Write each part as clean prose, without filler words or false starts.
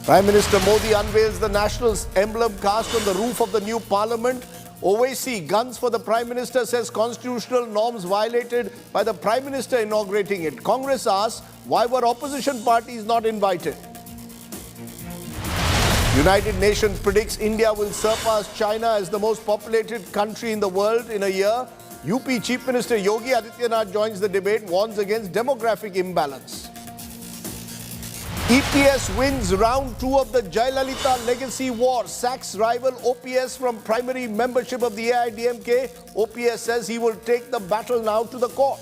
Prime Minister Modi unveils the national emblem cast on the roof of the new parliament. Owaisi, guns for the Prime Minister, says constitutional norms violated by the Prime Minister inaugurating it. Congress asks, why were opposition parties not invited? United Nations predicts India will surpass China as the most populated country in the world in a year. UP Chief Minister Yogi Adityanath joins the debate, warns against demographic imbalance. EPS wins round 2 of the Jayalalitha legacy war, sacks rival OPS from primary membership of the AIDMK. OPS says he will take the battle now to the court.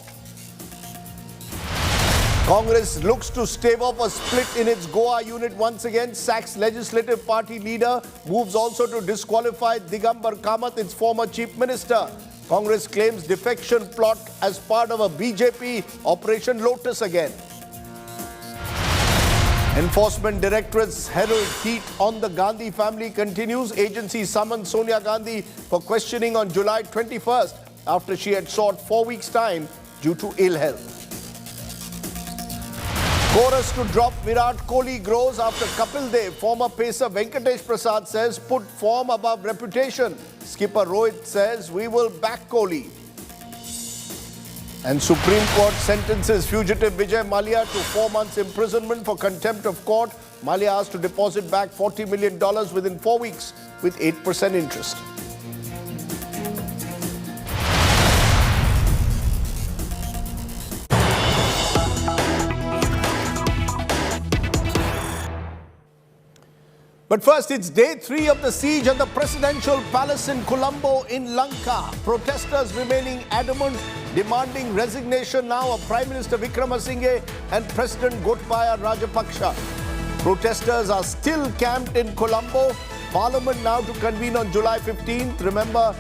Congress looks to stave off a split in its Goa unit once again, sacks legislative party leader, moves also to disqualify Digambar Kamath, its former chief minister. Congress claims defection plot as part of a BJP Operation Lotus again. Enforcement Directorate's herald heat on the Gandhi family continues. Agency summoned Sonia Gandhi for questioning on July 21st after she had sought 4 weeks' time due to ill health. Chorus to drop Virat Kohli grows after Kapil Dev. Former pacer Venkatesh Prasad says put form above reputation. Skipper Rohit says we will back Kohli. And Supreme Court sentences fugitive Vijay Mallya to 4 months imprisonment for contempt of court. Mallya asked to deposit back $40 million within 4 weeks with 8% interest. But first, it's day 3 of the siege at the presidential palace in Colombo in Lanka. Protesters remaining adamant, demanding resignation now of Prime Minister Wickremesinghe and President Gotabaya Rajapaksa. Protesters are still camped in Colombo. Parliament now to convene on July 15th. Remember,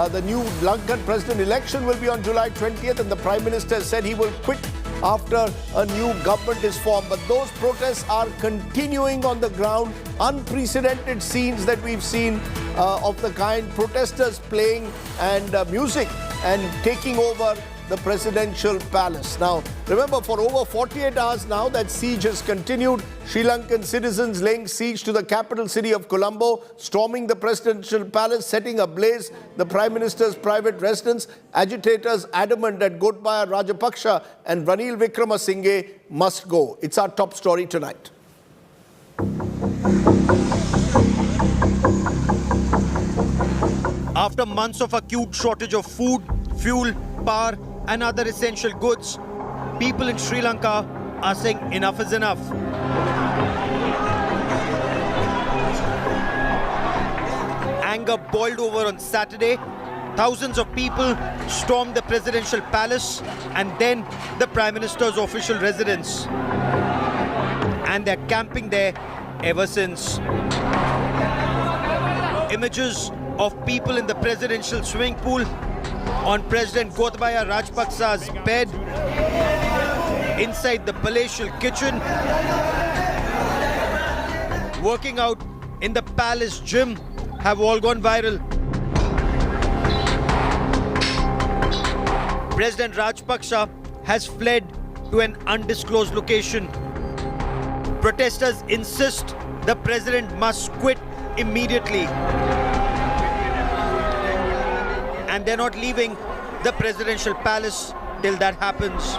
the new Lankan president election will be on July 20th, and the Prime Minister said he will quit after a new government is formed. But those protests are continuing on the ground. Unprecedented scenes that we've seen of the kind. Protesters playing and music and taking over the presidential palace. Now, remember, for over 48 hours now, that siege has continued. Sri Lankan citizens laying siege to the capital city of Colombo, storming the presidential palace, setting ablaze the Prime Minister's private residence. Agitators adamant that Gotabaya Rajapaksa and Ranil Wickremesinghe must go. It's our top story tonight. After months of acute shortage of food, fuel, power and other essential goods, people in Sri Lanka are saying enough is enough. Anger boiled over on Saturday. Thousands of people stormed the presidential palace and then the Prime Minister's official residence. And they're camping there ever since. Images of people in the presidential swimming pool, on President Gotabaya Rajapaksa's bed, inside the palatial kitchen, working out in the palace gym have all gone viral. President Rajapaksa has fled to an undisclosed location. Protesters insist the president must quit immediately. And they're not leaving the presidential palace till that happens.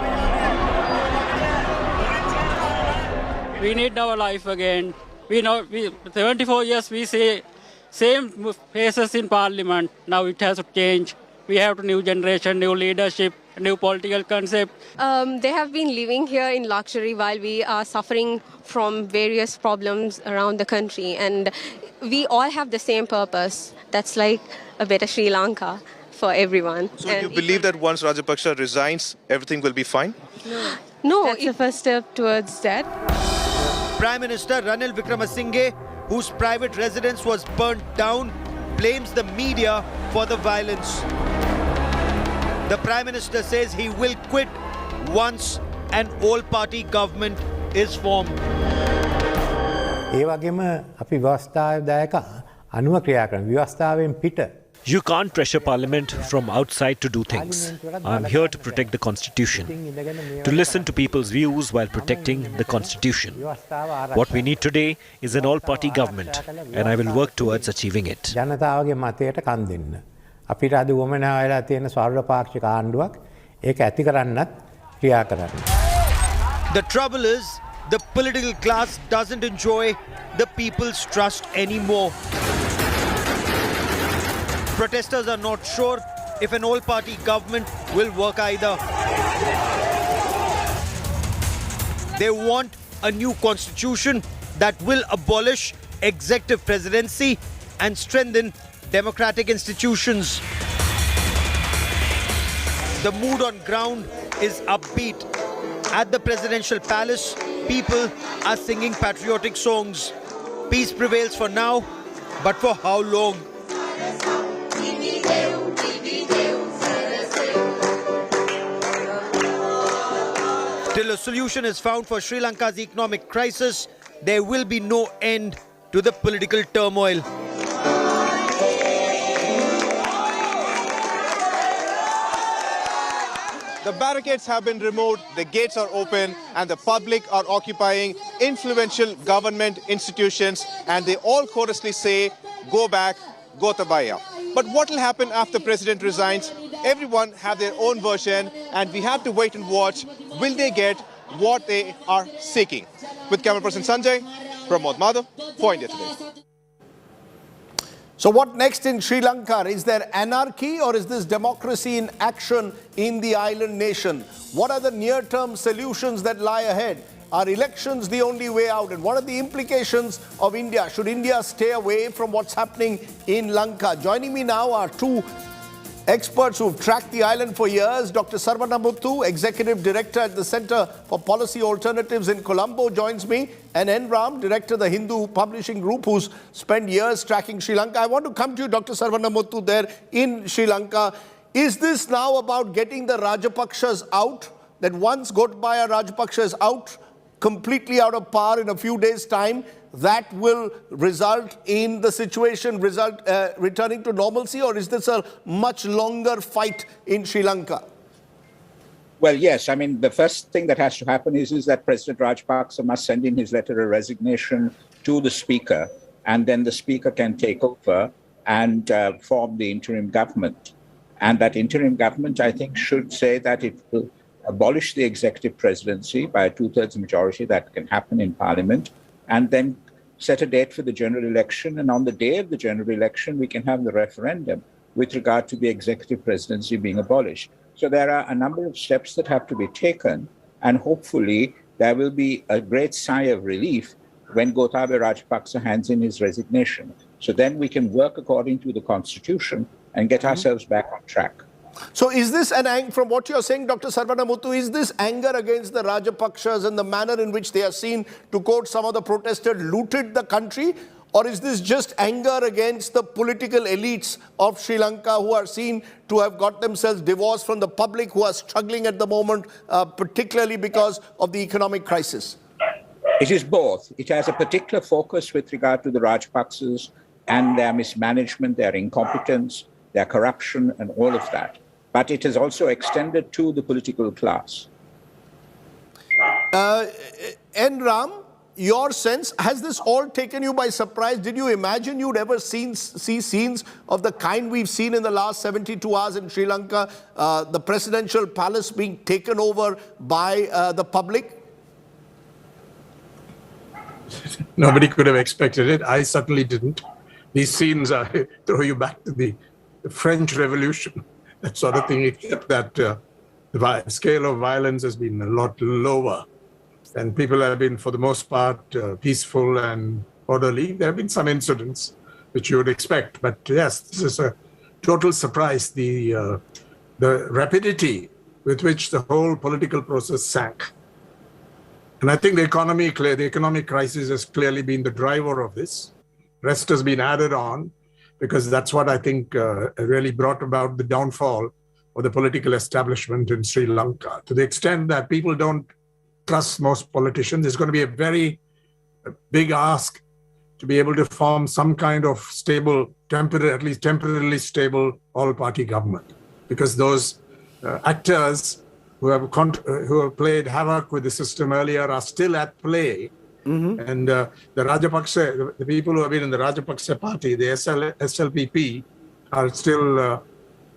We need our life again. We know 74 years we see same faces in parliament. Now it has to change. We have a new generation, new leadership, new political concept. They have been living here in luxury while we are suffering from various problems around the country. And we all have the same purpose. That's like a better Sri Lanka for everyone. So you believe that once Rajapaksa resigns, everything will be fine? No, that's the first step towards that. Prime Minister Ranil Wickremesinghe, whose private residence was burnt down, blames the media for the violence. The Prime Minister says he will quit once an all-party government is formed. ඒ වගේම අපි ව්‍යවස්ථාවේ දායක අනුව ක්‍රියා කරන ව්‍යවස්ථාවෙන් පිට You can't pressure Parliament from outside to do things. I'm here to protect the Constitution, to listen to people's views while protecting the Constitution. What we need today is an all-party government, and I will work towards achieving it. ජනතාවගේ මතයට කන් දෙන්න. අපිට අද වමනා වෙලා තියෙන සර්වපාක්ෂික ආණ්ඩුවක් ඒක ඇති කරන්නත් ක්‍රියා කරන්න. The trouble is, the political class doesn't enjoy the people's trust anymore. Protesters are not sure if an all-party government will work either. They want a new constitution that will abolish executive presidency and strengthen democratic institutions. The mood on ground is upbeat. At the presidential palace, people are singing patriotic songs. Peace prevails for now, but for how long? Till a solution is found for Sri Lanka's economic crisis, there will be no end to the political turmoil. The barricades have been removed, the gates are open, and the public are occupying influential government institutions, and they all chorously say, "Go back, Gotabaya." But what will happen after President resigns? Everyone have their own version, and we have to wait and watch. Will they get what they are seeking? With camera person Sanjay, Pramod Madhav for India Today. So what next in Sri Lanka? Is there anarchy or is this democracy in action in the island nation? What are the near-term solutions that lie ahead? Are elections the only way out? And what are the implications of India? Should India stay away from what's happening in Lanka? Joining me now are two experts who've tracked the island for years. Dr. Sarvana Muthu, Executive Director at the Centre for Policy Alternatives in Colombo, joins me. And N. Ram, Director of the Hindu Publishing Group, who's spent years tracking Sri Lanka. I want to come to you, Dr. Sarvana Muthu, there in Sri Lanka. Is this now about getting the Rajapaksas out? That once Gotabaya Rajapaksa is out, completely out of power in a few days' time, that will result in the situation returning to normalcy, or is this a much longer fight in Sri Lanka? Well, yes. I mean, the first thing that has to happen is that President Rajapaksa must send in his letter of resignation to the Speaker, and then the Speaker can take over and form the interim government. And that interim government, I think, should say that it will abolish the executive presidency by a two-thirds majority that can happen in Parliament, and then set a date for the general election. And on the day of the general election, we can have the referendum with regard to the executive presidency being abolished. So there are a number of steps that have to be taken, and hopefully there will be a great sigh of relief when Gotabaya Rajapaksa hands in his resignation. So then we can work according to the Constitution and get ourselves back on track. So is this from what you're saying, Dr. Sarvana Muthu, is this anger against the Rajapaksas and the manner in which they are seen, to quote some of the protesters, looted the country? Or is this just anger against the political elites of Sri Lanka who are seen to have got themselves divorced from the public, who are struggling at the moment, particularly because of the economic crisis? It is both. It has a particular focus with regard to the Rajapaksas and their mismanagement, their incompetence, their corruption, and all of that. But it is also extended to the political class. N. Ram, your sense, has this all taken you by surprise? Did you imagine you'd ever see scenes of the kind we've seen in the last 72 hours in Sri Lanka, the presidential palace being taken over by the public? Nobody could have expected it. I certainly didn't. These scenes throw you back to the French Revolution, that sort of thing, except that the scale of violence has been a lot lower. And people have been, for the most part, peaceful and orderly. There have been some incidents which you would expect. But yes, this is a total surprise, the rapidity with which the whole political process sank. And I think the economic crisis has clearly been the driver of this. Rest has been added on, because that's what I think really brought about the downfall of the political establishment in Sri Lanka. To the extent that people don't trust most politicians, it's going to be a very big ask to be able to form some kind of stable at least temporarily stable all-party government, because those actors who have played havoc with the system earlier are still at play. And the Rajapaksa, the people who have been in the Rajapaksa party, the SLPP, are still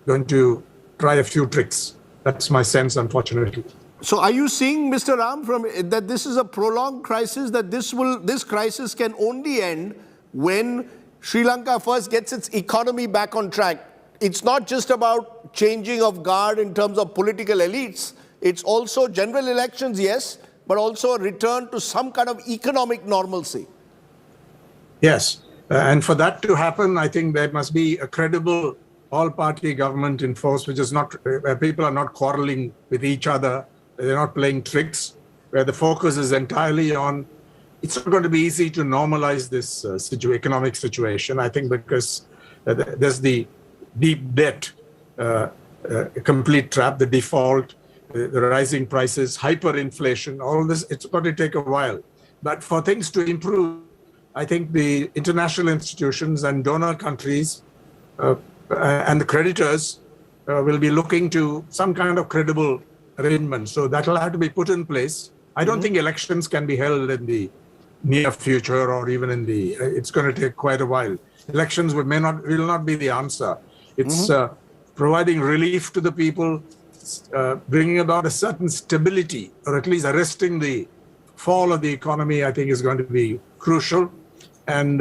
going to try a few tricks. That's my sense, unfortunately. So are you seeing, Mr. Ram, that this is a prolonged crisis, that this crisis can only end when Sri Lanka first gets its economy back on track? It's not just about changing of guard in terms of political elites. It's also general elections, yes, but also a return to some kind of economic normalcy. Yes. And for that to happen, I think there must be a credible all-party government in force, which is not, where people are not quarreling with each other, they're not playing tricks, where the focus is entirely on, it's not going to be easy to normalize this economic situation, I think, because there's the deep debt, complete trap, the default, the rising prices, hyperinflation, all this, it's going to take a while. But for things to improve, I think the international institutions and donor countries and the creditors will be looking to some kind of credible arrangement. So that will have to be put in place. I don't think elections can be held in the near future or even in the, it's going to take quite a while. Elections will not be the answer. It's providing relief to the people, bringing about a certain stability, or at least arresting the fall of the economy, I think is going to be crucial. And,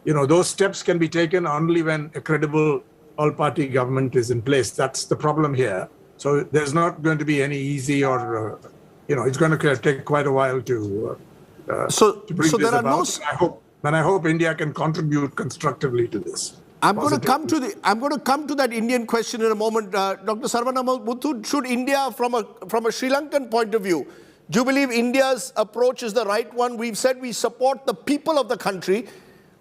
those steps can be taken only when a credible all-party government is in place. That's the problem here. So there's not going to be any easy or, it's going to take quite a while to bring this about. I hope India can contribute constructively to this. I'm going to come to that Indian question in a moment. Dr. Sarvana Muthu, should India, from a Sri Lankan point of view, do you believe India's approach is the right one? We've said we support the people of the country.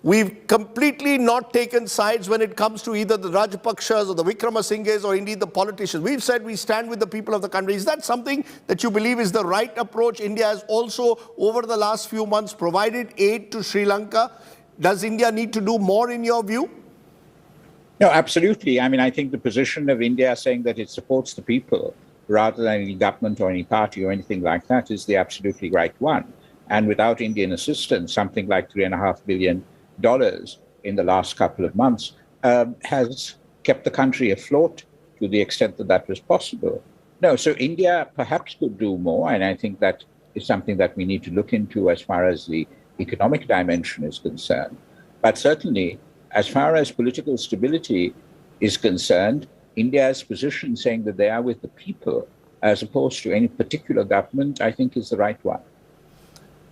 We've completely not taken sides when it comes to either the Rajapaksas or the Vikramasinghes or indeed the politicians. We've said we stand with the people of the country. Is that something that you believe is the right approach? India has also, over the last few months, provided aid to Sri Lanka. Does India need to do more in your view? No, absolutely. I mean, I think the position of India saying that it supports the people rather than any government or any party or anything like that is the absolutely right one. And without Indian assistance, something like $3.5 billion in the last couple of months has kept the country afloat to the extent that that was possible. No, so India perhaps could do more, and I think that is something that we need to look into as far as the economic dimension is concerned. But certainly, as far as political stability is concerned, India's position saying that they are with the people as opposed to any particular government, I think is the right one.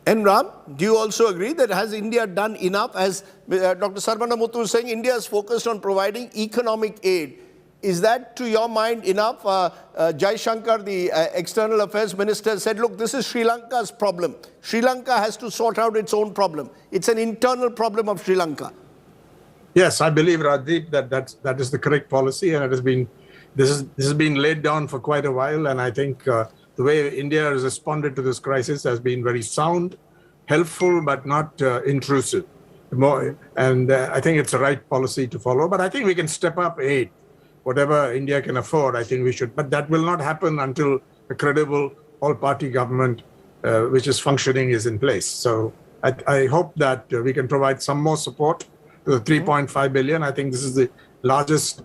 And Ram, do you also agree that has India done enough? As Dr. Sarvana Muthu is saying, India is focused on providing economic aid. Is that, to your mind, enough? Jai Shankar, the External Affairs Minister, said, look, this is Sri Lanka's problem. Sri Lanka has to sort out its own problem. It's an internal problem of Sri Lanka. Yes, I believe, Rajdeep, that is the correct policy, and this has been laid down for quite a while. And I think the way India has responded to this crisis has been very sound, helpful, but not intrusive. I think it's the right policy to follow. But I think we can step up aid, whatever India can afford. I think we should. But that will not happen until a credible all-party government, which is functioning, is in place. So I hope that we can provide some more support. The 3.5 billion, I think this is the largest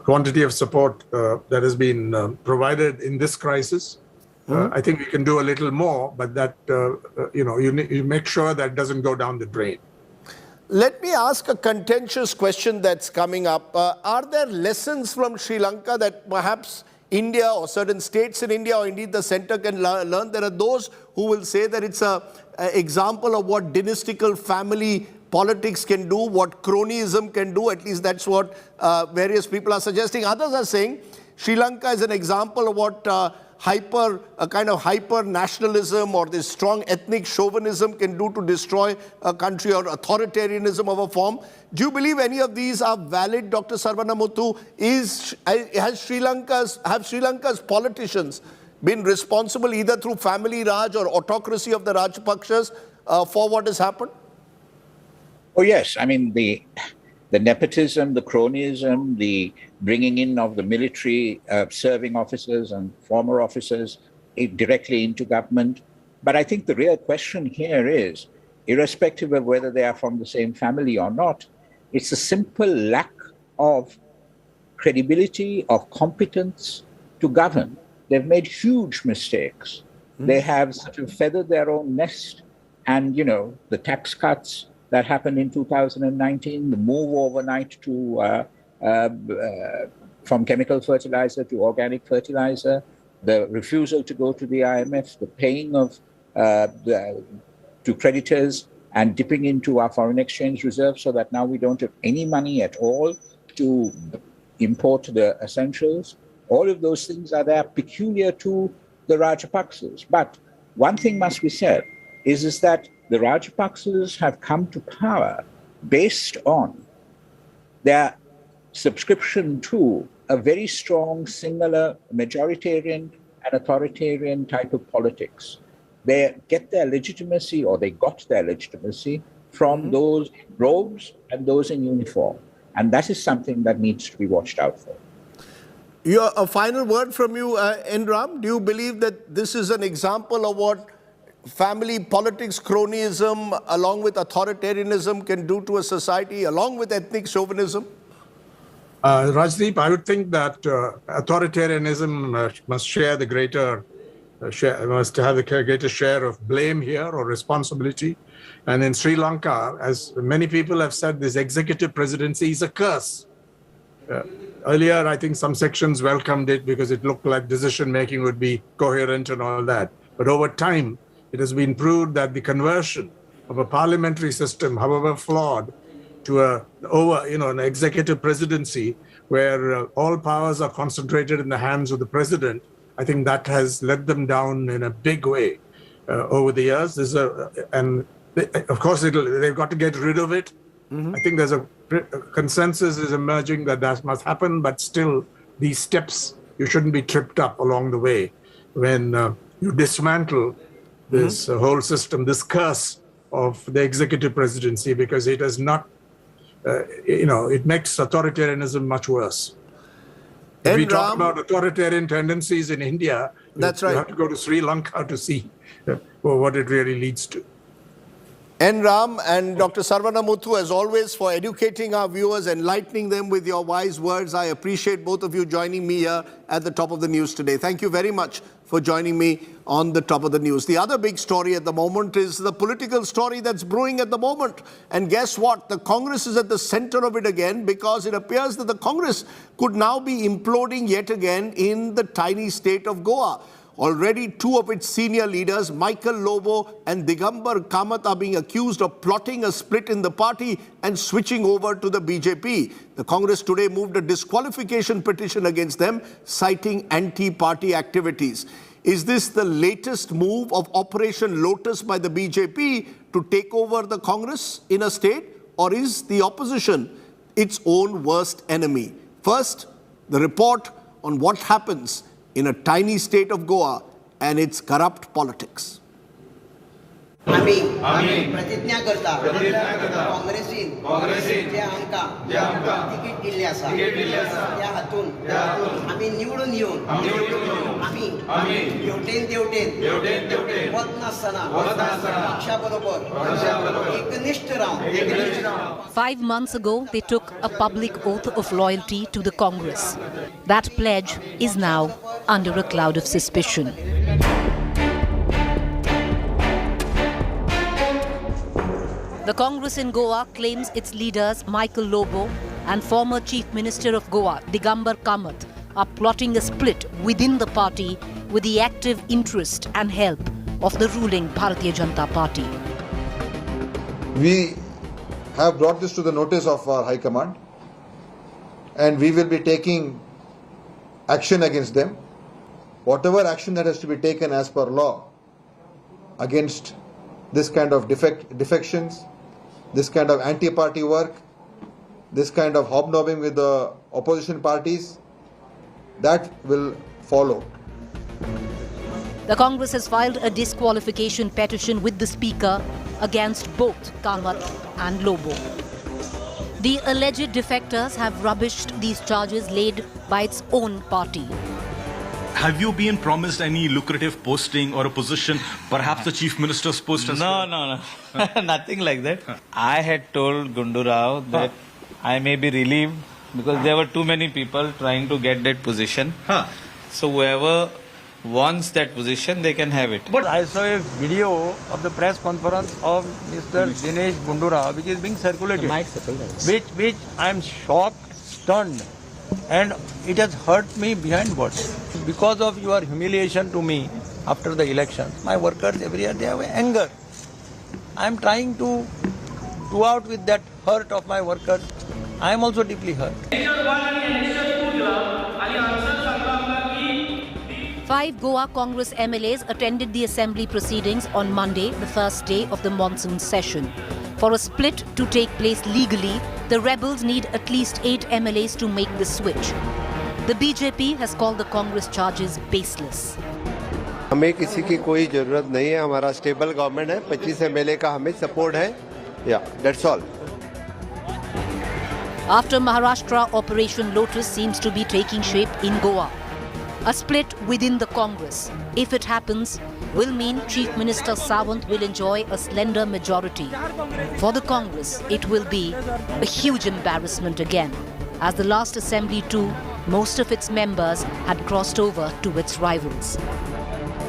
quantity of support that has been provided in this crisis. I think we can do a little more, but that, you make sure that doesn't go down the drain. Let me ask a contentious question that's coming up. Are there lessons from Sri Lanka that perhaps India or certain states in India or indeed the center can learn? There are those who will say that it's an example of what dynastical family politics can do, what cronyism can do. At least that's what various people are suggesting. Others are saying Sri Lanka is an example of what a kind of hyper nationalism or this strong ethnic chauvinism can do to destroy a country, or authoritarianism of a form. Do you believe any of these are valid, Dr. Sarvana Muthu? Have Sri Lanka's politicians been responsible either through family Raj or autocracy of the Rajapaksas for what has happened? Oh, yes. I mean, The nepotism, the cronyism, the bringing in of the military serving officers and former officers directly into government. But I think the real question here is, irrespective of whether they are from the same family or not, it's a simple lack of credibility, of competence to govern. They've made huge mistakes. They have sort of feathered their own nest. And, you know, the tax cuts that happened in 2019, the move overnight to from chemical fertilizer to organic fertilizer, the refusal to go to the IMF, the paying of to creditors and dipping into our foreign exchange reserves so that now we don't have any money at all to import the essentials. All of those things are there peculiar to the Rajapaksas. But one thing must be said is that the Rajapaksas have come to power based on their subscription to a very strong, singular, majoritarian and authoritarian type of politics. They get their legitimacy, or they got their legitimacy, from those in robes and those in uniform. And that is something that needs to be watched out for. A final word from you, Enram. Do you believe that this is an example of what family politics, cronyism, along with authoritarianism can do to a society, along with ethnic chauvinism? Rajdeep, I would think that authoritarianism must share the greater must have a greater share of blame here, or responsibility. And in Sri Lanka, as many people have said, this executive presidency is a curse. Earlier, I think some sections welcomed it because it looked like decision-making would be coherent and all that. But over time, it has been proved that the conversion of a parliamentary system, however flawed, to an executive presidency where all powers are concentrated in the hands of the president, I think that has let them down in a big way over the years. Of course, they've got to get rid of it. I think there's a consensus is emerging that must happen, but still, these steps, you shouldn't be tripped up along the way when you dismantle this whole system, this curse of the executive presidency, because it does not, it makes authoritarianism much worse. If we talk about authoritarian tendencies in India, that's right. You have to go to Sri Lanka to see what it really leads to. Enram and Dr. Sarvana Muthu, as always, for educating our viewers, enlightening them with your wise words. I appreciate both of you joining me here at the top of the news today. Thank you very much for joining me on the top of the news. The other big story at the moment is the political story that's brewing at the moment. And guess what? The Congress is at the center of it again, because it appears that the Congress could now be imploding yet again in the tiny state of Goa. Already two of its senior leaders, Michael Lobo and Digambar Kamath, are being accused of plotting a split in the party and switching over to the BJP. The Congress today moved a disqualification petition against them, citing anti-party activities. Is this the latest move of Operation Lotus by the BJP to take over the Congress in a state, or is the opposition its own worst enemy? First, the report on what happens in a tiny state of Goa and its corrupt politics. आम्ही प्रतिज्ञा करता काँग्रेसीन जे आमकां ticket Delhi आसा त्या हातून आमी निवडून येवन आमी देवटेन वत नासतना पक्षा बरोबर एकनिष्ठ Ravan. 5 months ago, they took a public oath of loyalty to the Congress. That pledge is now under a cloud of suspicion. The Congress in Goa claims its leaders Michael Lobo and former Chief Minister of Goa, Digambar Kamath, are plotting a split within the party with the active interest and help of the ruling Bharatiya Janata Party. We have brought this to the notice of our High Command, and we will be taking action against them. Whatever action that has to be taken as per law against this kind of defections, this kind of anti-party work, this kind of hobnobbing with the opposition parties, that will follow. The Congress has filed a disqualification petition with the Speaker against both Kamath and Lobo. The alleged defectors have rubbished these charges laid by its own party. Have you been promised any lucrative posting or a position, perhaps the Chief Minister's post as well? No. Nothing like that. I had told Gundu Rao that I may be relieved because there were too many people trying to get that position. So whoever wants that position, they can have it. But I saw a video of the press conference of Mr. Dinesh Gundu Rao, which is being circulated, which I am shocked, stunned, and it has hurt me behind words. Because of your humiliation to me after the election, my workers every year, they have anger. I am trying to do out with that hurt of my workers. I am also deeply hurt. 5 Goa Congress MLAs attended the assembly proceedings on Monday, the first day of the monsoon session. For a split to take place legally, the rebels need at least 8 MLAs to make the switch. The BJP has called the Congress charges baseless. हमें किसी की कोई जरूरत नहीं है, हमारा stable government है, 25 MLA का हमें सपोर्ट है. Yeah, that's all. After Maharashtra, Operation Lotus seems to be taking shape in Goa. A split within the Congress, if it happens, will mean Chief Minister Sawant will enjoy a slender majority. For the Congress, it will be a huge embarrassment again, as the last assembly too, most of its members had crossed over to its rivals.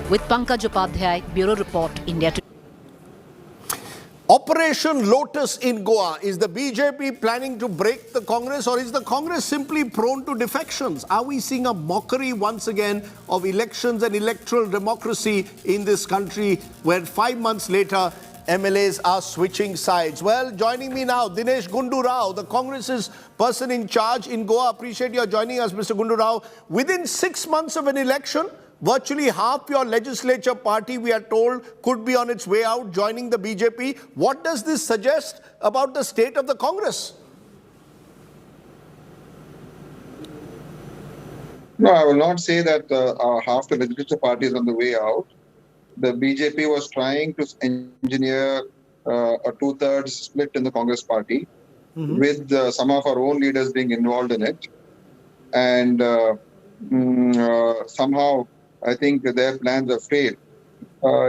With Pankaj Upadhyay, Bureau Report, India Today. Operation Lotus in Goa. Is the BJP planning to break the Congress, or is the Congress simply prone to defections? Are we seeing a mockery once again of elections and electoral democracy in this country, where 5 months later MLAs are switching sides? Well, joining me now, Dinesh Gundu Rao, the Congress's person in charge in Goa. Appreciate your joining us, Mr. Gundu Rao. Within 6 months of an election, virtually half your legislature party, we are told, could be on its way out, joining the BJP. What does this suggest about the state of the Congress? No, I will not say that half the legislature party is on the way out. The BJP was trying to engineer a two-thirds split in the Congress party, with some of our own leaders being involved in it. And somehow, I think their plans have failed.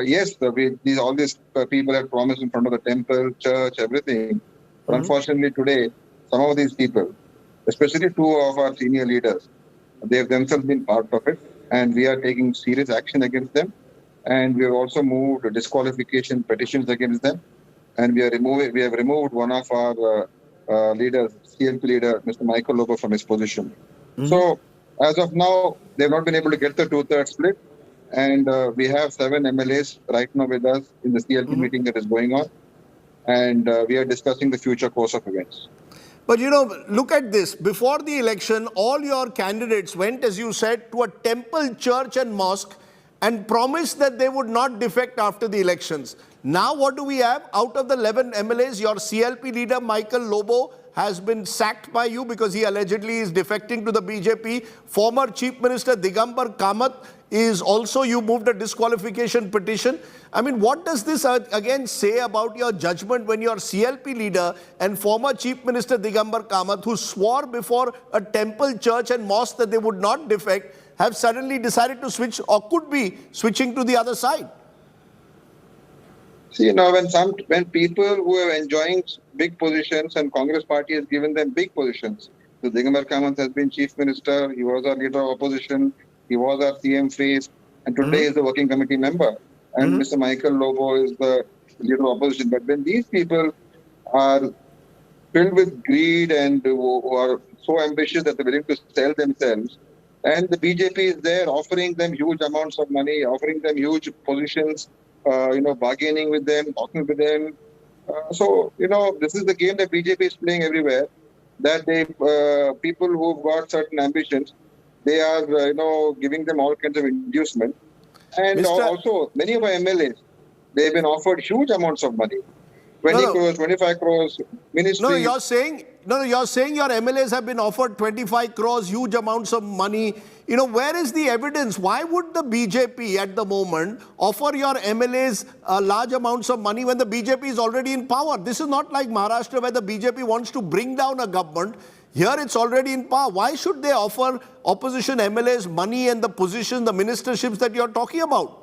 Yes, all these people had promised in front of the temple, church, everything. But unfortunately today, some of these people, especially 2 of our senior leaders, they have themselves been part of it. And we are taking serious action against them. And we have also moved disqualification petitions against them. And we have removed one of our leaders, CLP leader, Mr. Michael Lobo, from his position. So, as of now, they've not been able to get the two-thirds split. And we have 7 MLAs right now with us in the CLP meeting that is going on. And we are discussing the future course of events. But you know, look at this. Before the election, all your candidates went, as you said, to a temple, church and mosque and promised that they would not defect after the elections. Now what do we have? Out of the 11 MLAs, your CLP leader, Michael Lobo, has been sacked by you because he allegedly is defecting to the BJP. Former Chief Minister Digambar Kamath is also, you moved a disqualification petition. I mean, what does this again say about your judgment when your CLP leader and former Chief Minister Digambar Kamath, who swore before a temple, church and mosque that they would not defect, have suddenly decided to switch, or could be switching to the other side? See, you know, when people who are enjoying big positions and Congress party has given them big positions. So Digambar Kamath has been chief minister, he was our leader of opposition, he was our CM face, and today is the working committee member. And Mr. Michael Lobo is the leader of opposition. But when these people are filled with greed and who are so ambitious that they're willing to sell themselves, and the BJP is there offering them huge amounts of money, offering them huge positions, bargaining with them, talking with them. So, this is the game that BJP is playing everywhere, that people who've got certain ambitions, they are, giving them all kinds of inducement. And also, many of our MLAs, they've been offered huge amounts of money. 20 crores, 25 crores, ministry. No, you're saying your MLAs have been offered 25 crores, huge amounts of money. Where is the evidence? Why would the BJP at the moment offer your MLAs large amounts of money when the BJP is already in power? This is not like Maharashtra where the BJP wants to bring down a government. Here it's already in power. Why should they offer opposition MLAs money and the position, the ministerships that you're talking about?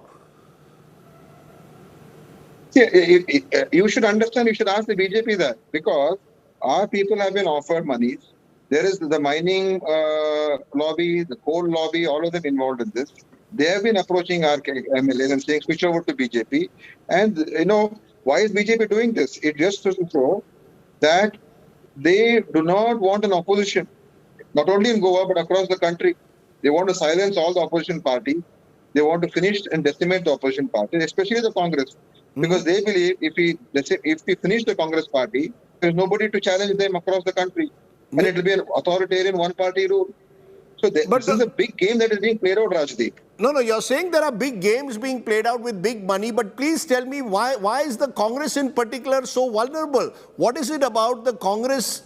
See, you should understand, you should ask the BJP that, because our people have been offered monies. There is the mining lobby, the coal lobby, all of them involved in this. They have been approaching our MLAs and saying, switch over to BJP. And, why is BJP doing this? It just to show that they do not want an opposition, not only in Goa, but across the country. They want to silence all the opposition parties. They want to finish and decimate the opposition parties, especially the Congress. Because they believe if we finish the Congress party, there's nobody to challenge them across the country. And it will be an authoritarian one-party rule. So this is a big game that is being played out, Rajdeep. No, you're saying there are big games being played out with big money, but please tell me why is the Congress in particular so vulnerable? What is it about the Congress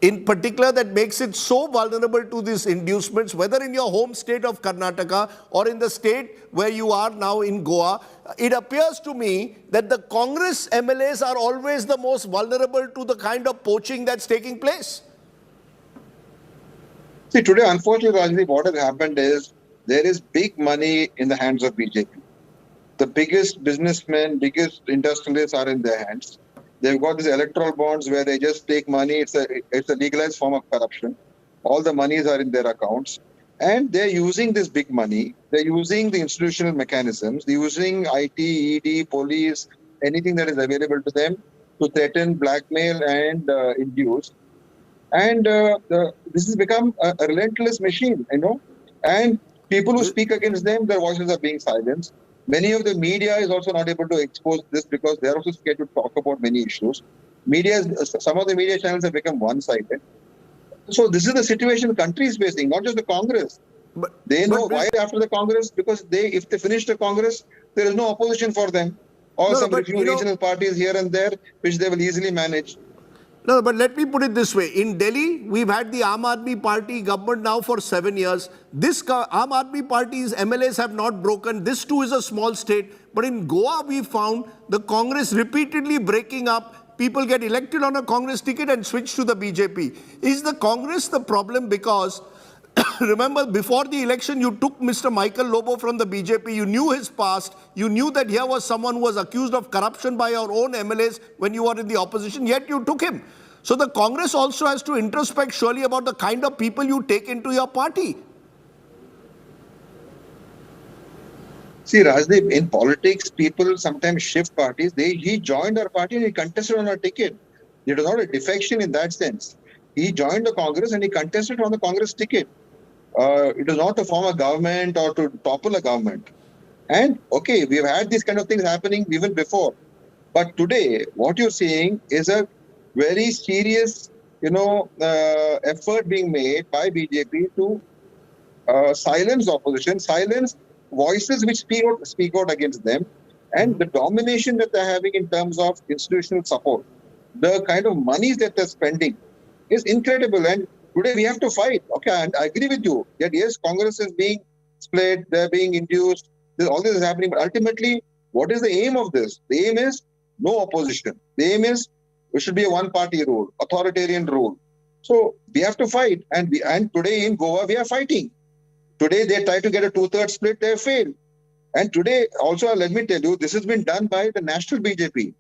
in particular that makes it so vulnerable to these inducements, whether in your home state of Karnataka or in the state where you are now in Goa? It appears to me that the Congress MLAs are always the most vulnerable to the kind of poaching that's taking place. See, today, unfortunately, Rajdeep, what has happened is there is big money in the hands of BJP. The biggest businessmen, biggest industrialists are in their hands. They've got these electoral bonds where they just take money. It's a legalized form of corruption. All the monies are in their accounts. And they're using this big money. They're using the institutional mechanisms. They're using IT, ED, police, anything that is available to them to threaten, blackmail, and induce. And this has become a relentless machine, And people who speak against them, their voices are being silenced. Many of the media is also not able to expose this because they're also scared to talk about many issues. Some of the media channels have become one-sided. So this is the situation the country is facing, not just the Congress. They know why after the Congress, because if they finish the Congress, there is no opposition for them. Or some few regional parties here and there, which they will easily manage. No, but let me put it this way. In Delhi, we've had the Aam Aadmi Party government now for 7 years. This Aam Aadmi Party's MLAs have not broken. This too is a small state. But in Goa, we found the Congress repeatedly breaking up. People get elected on a Congress ticket and switch to the BJP. Is the Congress the problem? Because remember, before the election, you took Mr. Michael Lobo from the BJP. You knew his past. You knew that here was someone who was accused of corruption by your own MLAs when you were in the opposition, yet you took him. So the Congress also has to introspect surely about the kind of people you take into your party. See, Rajdeep, in politics, people sometimes shift parties. He joined our party and he contested on our ticket. It was not a defection in that sense. He joined the Congress and he contested on the Congress ticket. It was not to form a government or to topple a government. And, okay, we've had these kind of things happening even before. But today, what you're seeing is a very serious, effort being made by BJP to silence opposition, silence voices which speak out against them, and the domination that they're having in terms of institutional support. The kind of monies that they're spending is incredible. And today we have to fight. Okay, and I agree with you that yes, Congress is being split, they're being induced, all this is happening. But ultimately, what is the aim of this? The aim is no opposition. The aim is it should be a one-party rule, authoritarian rule. So we have to fight. And today in Goa, we are fighting. Today they try to get a 2/3 split, they have failed. And today also, let me tell you, this has been done by the national BJP.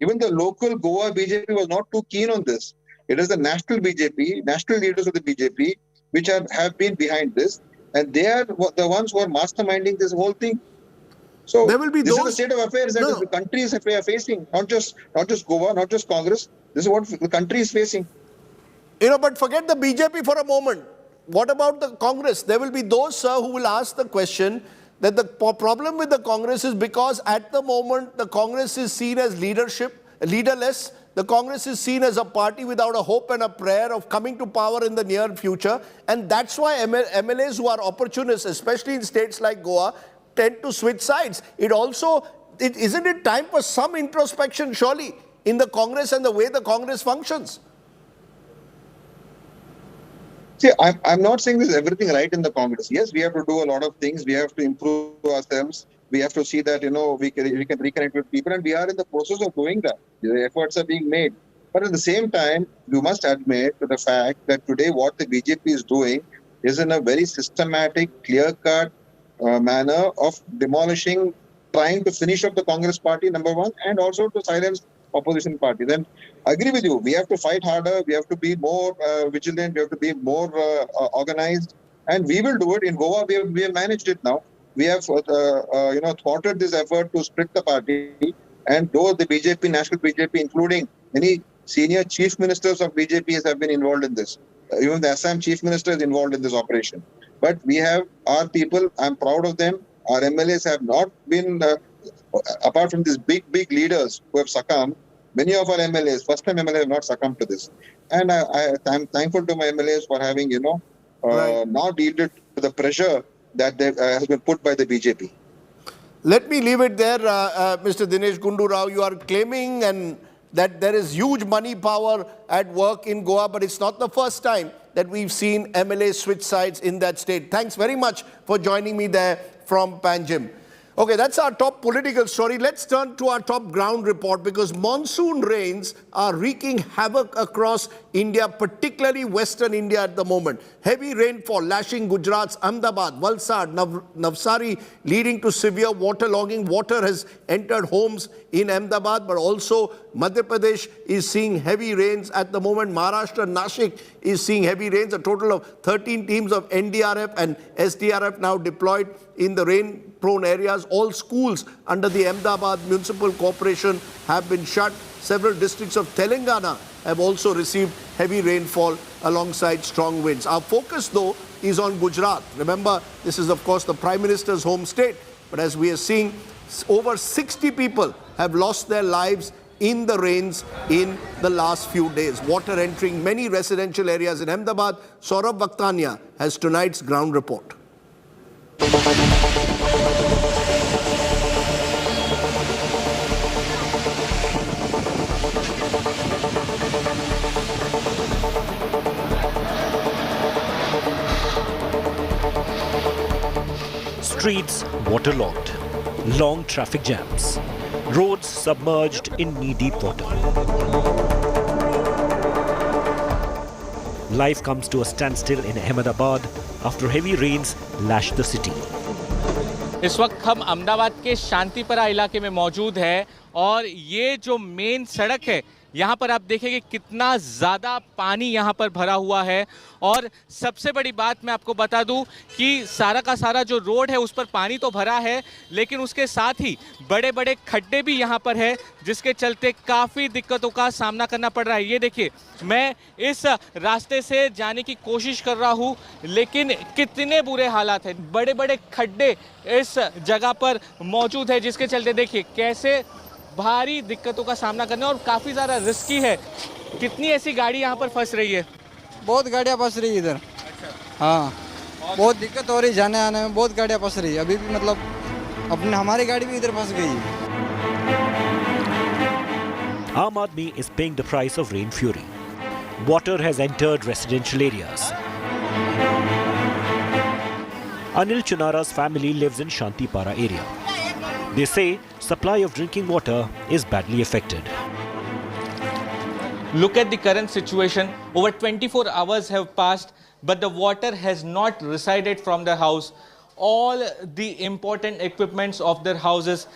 Even the local Goa BJP was not too keen on this. It is the national BJP, national leaders of the BJP, which have been behind this. And they are the ones who are masterminding this whole thing. So there will be this is the state of affairs that the country is facing, not just Goa, not just Congress. This is what the country is facing. But forget the BJP for a moment. What about the Congress? There will be those, sir, who will ask the question that the problem with the Congress is because at the moment the Congress is seen as leaderless. The Congress is seen as a party without a hope and a prayer of coming to power in the near future. And that's why MLAs who are opportunists, especially in states like Goa, tend to switch sides. Isn't it time for some introspection, surely? in the Congress and the way the Congress functions. See, I'm not saying there's everything right in the Congress. Yes, we have to do a lot of things. We have to improve ourselves. We have to see that, we can reconnect with people, and we are in the process of doing that. The efforts are being made. But at the same time, you must admit to the fact that today what the BJP is doing is in a very systematic, clear-cut manner of demolishing, trying to finish up the Congress party, number one, and also to silence opposition party. Then I agree with you. We have to fight harder. We have to be more vigilant. We have to be more organized, and we will do it. In Goa, we have managed it now. We have thwarted this effort to split the party. And though the BJP, national BJP, including many senior chief ministers of BJP have been involved in this. Even the Assam chief minister is involved in this operation. But we have our people. I'm proud of them. Our MLAs have not been, apart from these big leaders who have succumbed, many of our MLAs, first-time MLAs have not succumbed to this. And I'm thankful to my MLAs for having, not yielded to the pressure that has been put by the BJP. Let me leave it there, Mr. Dinesh Gundu Rao. You are claiming that there is huge money power at work in Goa, but it's not the first time that we've seen MLA switch sides in that state. Thanks very much for joining me there from Panjim. Okay, that's our top political story. Let's turn to our top ground report, because monsoon rains are wreaking havoc across India, particularly Western India at the moment. Heavy rainfall lashing Gujarat's Ahmedabad, Valsad, Navsari, leading to severe waterlogging. Water has entered homes in Ahmedabad, but also Madhya Pradesh is seeing heavy rains at the moment. Maharashtra, Nashik is seeing heavy rains. A total of 13 teams of NDRF and SDRF now deployed in the rain-prone areas. All schools under the Ahmedabad Municipal Corporation have been shut. Several districts of Telangana have also received heavy rainfall alongside strong winds. Our focus, though, is on Gujarat. Remember, this is, of course, the Prime Minister's home state. But as we are seeing, over 60 people have lost their lives in the rains in the last few days. Water entering many residential areas in Ahmedabad. Saurabh Vakhtania has tonight's ground report. Streets waterlogged, long traffic jams, roads submerged in knee-deep water. Life comes to a standstill in Ahmedabad after heavy rains lashed the city. इस वक्त हम अहमदाबाद के शांतिपुरा इलाके में मौजूद हैं और ये जो मेन सड़क है यहाँ पर आप देखेंगे कितना ज़्यादा पानी यहाँ पर भरा हुआ है। और सबसे बड़ी बात मैं आपको बता दूँ कि सारा का सारा जो रोड है उस पर पानी तो भरा है, लेकिन उसके साथ ही बड़े बड़े खड्डे भी यहाँ पर है, जिसके चलते काफ़ी दिक्कतों का सामना करना पड़ रहा है। ये देखिए, मैं इस रास्ते से जाने की कोशिश कर रहा हूँ, लेकिन कितने बुरे हालात हैं। बड़े बड़े खड्डे इस जगह पर मौजूद है, जिसके चलते देखिए कैसे भारी दिक्कतों का सामना करना, और काफ़ी ज़्यादा रिस्की है। कितनी ऐसी गाड़ी यहाँ पर फंस रही है? बहुत गाड़ियाँ फंस रही है इधर। अच्छा। हाँ, बहुत दिक्कत हो रही है, जाने आने में बहुत गाड़ियाँ फंस रही है। अभी भी मतलब हमारी गाड़ी भी इधर फंस गई है। Aam Aadmi is paying the price of rain fury. Water has entered residential areas. Anil Chunara's family lives in Shantipara area. They say supply of drinking water is badly affected. Look at the current situation. Over 24 hours have passed, but the water has not receded from the house. All the important equipments of their houses,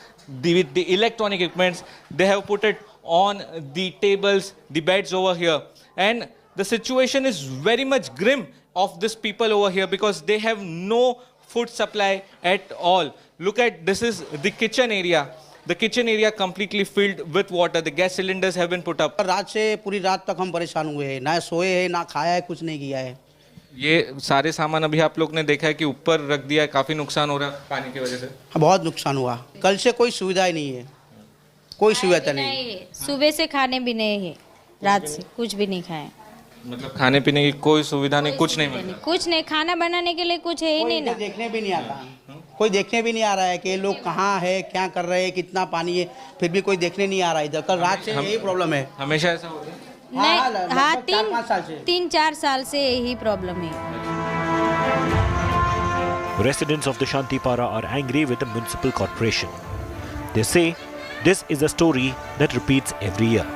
the electronic equipments, they have put it on the tables, the beds over here. And the situation is very much grim of these people over here, because they have no food supply at all. Look at, this is the kitchen area. The kitchen area completely filled with water. The gas cylinders have been put up. रात से पूरी रात तक हम परेशान हुए हैं, ना सोए हैं, ना खाया है, कुछ नहीं किया है। ये सारे सामान अभी आप लोग ने देखा है कि ऊपर रख दिया है, काफी नुकसान हो रहा है पानी की वजह से। बहुत नुकसान हुआ। कल से कोई सुविधा ही नहीं है, कोई सुविधा नहीं। सुबह से खाने भी नहीं है, रात से कुछ भी नहीं खाए। मतलब खाने पीने की कोई सुविधा नहीं, कुछ नहीं मिला। कुछ नहीं, खाना बनाने के लिए कुछ है ही नहीं ना। देखने भी नहीं आता। कोई देखने भी नहीं आ रहा है कि ये लोग कहाँ है, क्या कर रहे हैं, कितना पानी है, फिर भी कोई देखने नहीं आ रहा है इधर। कल रात से यही प्रॉब्लम है। हमेशा ऐसा होता है? नहीं, हाँ 3-4 साल से यही प्रॉब्लम है। Residents of the Shantipara are angry with the municipal corporation. They say this is a story that repeats every year.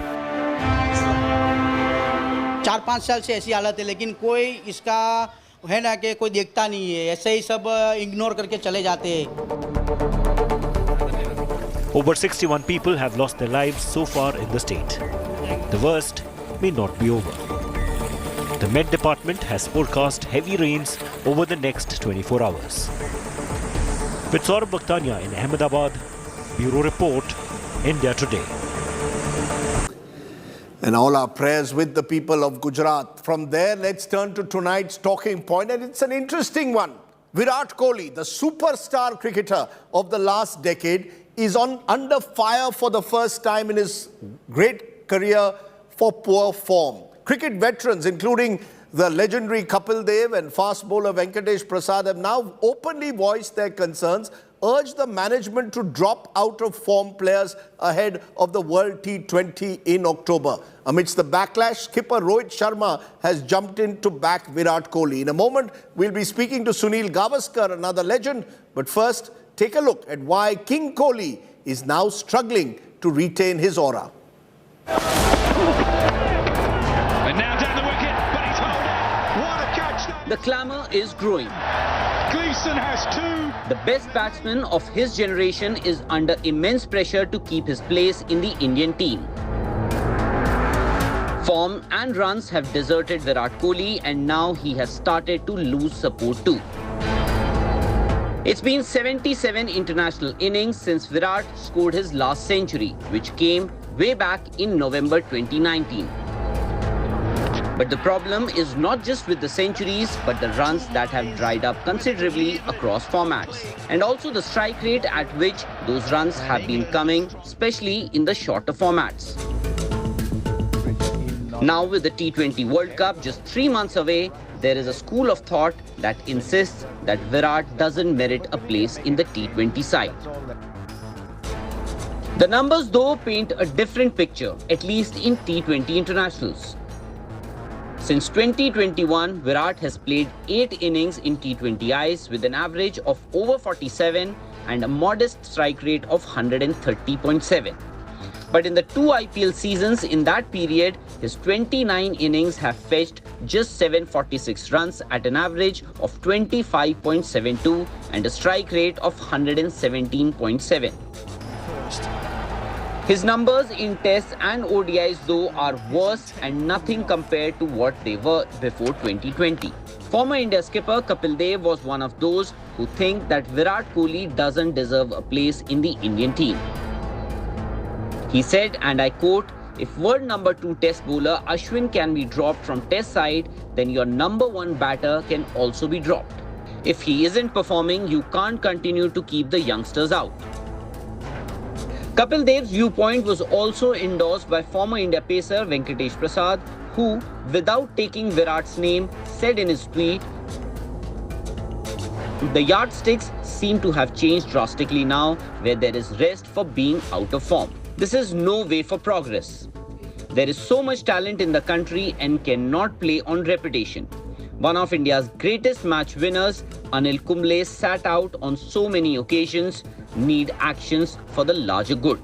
4-5 साल से ऐसी हालत है, लेकिन कोई इसका है ना कि कोई देखता नहीं है, ऐसे ही सब इग्नोर करके चले जाते हैं। Over 61 people have lost their lives so far in the state. The worst may not be over. The Met Department has forecast heavy rains over the next 24 hours. With Saurabh Bakhtania in Ahmedabad, Bureau Report, India Today. And all our prayers with the people of Gujarat. From there, let's turn to tonight's talking point, and it's an interesting one. Virat Kohli, the superstar cricketer of the last decade, is under fire for the first time in his great career for poor form. Cricket veterans, including the legendary Kapil Dev and fast bowler Venkatesh Prasad, have now openly voiced their concerns, urged the management to drop out of form players ahead of the World T20 in October. Amidst the backlash, skipper Rohit Sharma has jumped in to back Virat Kohli. In a moment, we'll be speaking to Sunil Gavaskar, another legend. But first, take a look at why King Kohli is now struggling to retain his aura. And now down the wicket, but he's hold it. What a catch that! The clamour is growing. Gleeson has two. The best batsman of his generation is under immense pressure to keep his place in the Indian team. Form and runs have deserted Virat Kohli, and now he has started to lose support too. It's been 77 international innings since Virat scored his last century, which came way back in November 2019. But the problem is not just with the centuries, but the runs that have dried up considerably across formats. And also the strike rate at which those runs have been coming, especially in the shorter formats. Now with the T20 World Cup just 3 months away, there is a school of thought that insists that Virat doesn't merit a place in the T20 side. The numbers though paint a different picture, at least in T20 internationals. Since 2021, Virat has played 8 innings in T20Is with an average of over 47 and a modest strike rate of 130.7. But in the 2 IPL seasons in that period, his 29 innings have fetched just 746 runs at an average of 25.72 and a strike rate of 117.7. His numbers in tests and ODIs though are worse and nothing compared to what they were before 2020. Former India skipper Kapil Dev was one of those who think that Virat Kohli doesn't deserve a place in the Indian team. He said, and I quote, "If world number 2 test bowler Ashwin can be dropped from test side, then your number 1 batter can also be dropped. If he isn't performing, you can't continue to keep the youngsters out." Kapil Dev's viewpoint was also endorsed by former India pacer Venkatesh Prasad, who, without taking Virat's name, said in his tweet, "The yardsticks seem to have changed drastically now, where there is rest for being out of form. This is no way for progress. There is so much talent in the country and cannot play on reputation. One of India's greatest match winners, Anil Kumble, sat out on so many occasions, need actions for the larger good."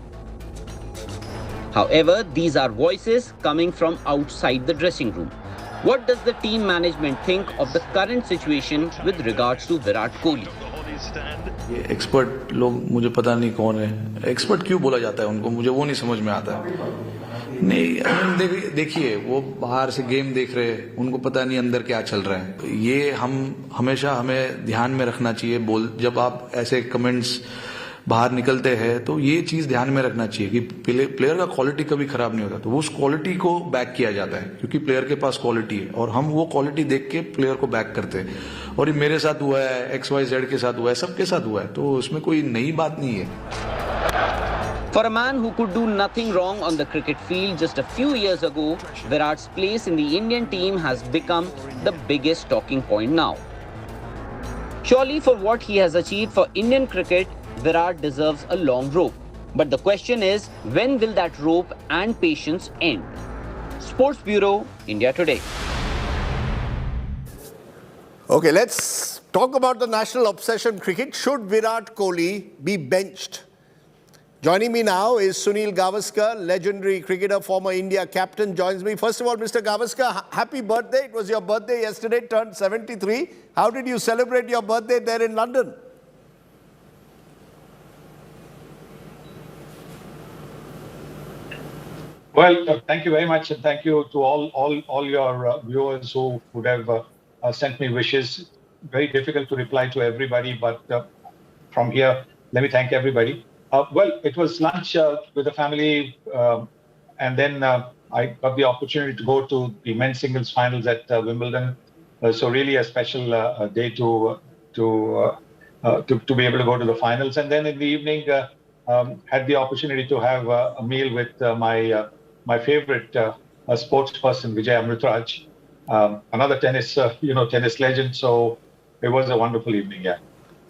However, these are voices coming from outside the dressing room. What does the team management think of the current situation with regards to Virat Kohli? ये expert लोग मुझे पता नहीं कौन है, expert क्यों बोला जाता है उनको, मुझे वो नहीं समझ में आता है। नहीं देखिए, वो बाहर से गेम देख रहे हैं, उनको पता नहीं अंदर क्या चल रहा है। ये हम हमेशा हमें ध्यान में रखना चाहिए। जब आप ऐसे कमेंट्स बाहर निकलते हैं तो ये चीज ध्यान में रखना चाहिए कि प्लेयर का क्वालिटी कभी खराब नहीं होता, तो उस क्वालिटी को बैक किया जाता है क्योंकि प्लेयर के पास क्वालिटी है और हम वो क्वालिटी देख के प्लेयर को बैक करते हैं। और ये मेरे साथ हुआ है, XYZ के साथ हुआ है, सबके साथ हुआ है, तो उसमें कोई नई बात नहीं है। For a man who could do nothing wrong on the cricket field just a few years ago, Virat's place in the Indian team has become the biggest talking point now. Surely for what he has achieved for Indian cricket, Virat deserves a long rope. But the question is, when will that rope and patience end? Sports Bureau, India Today. Okay, let's talk about the national obsession cricket. Should Virat Kohli be benched? Joining me now is Sunil Gavaskar, legendary cricketer, former India captain, joins me. First of all, Mr. Gavaskar, happy birthday. It was your birthday yesterday, turned 73. How did you celebrate your birthday there in London? Well, thank you very much, and thank you to all your viewers who would have sent me wishes. Very difficult to reply to everybody, but from here, let me thank everybody. Well, it was lunch with the family, and then I got the opportunity to go to the men's singles finals at Wimbledon. So really a special day to be able to go to the finals. And then in the evening, had the opportunity to have a meal with my favorite sports person, Vijay Amritraj, another tennis legend. So it was a wonderful evening, yeah.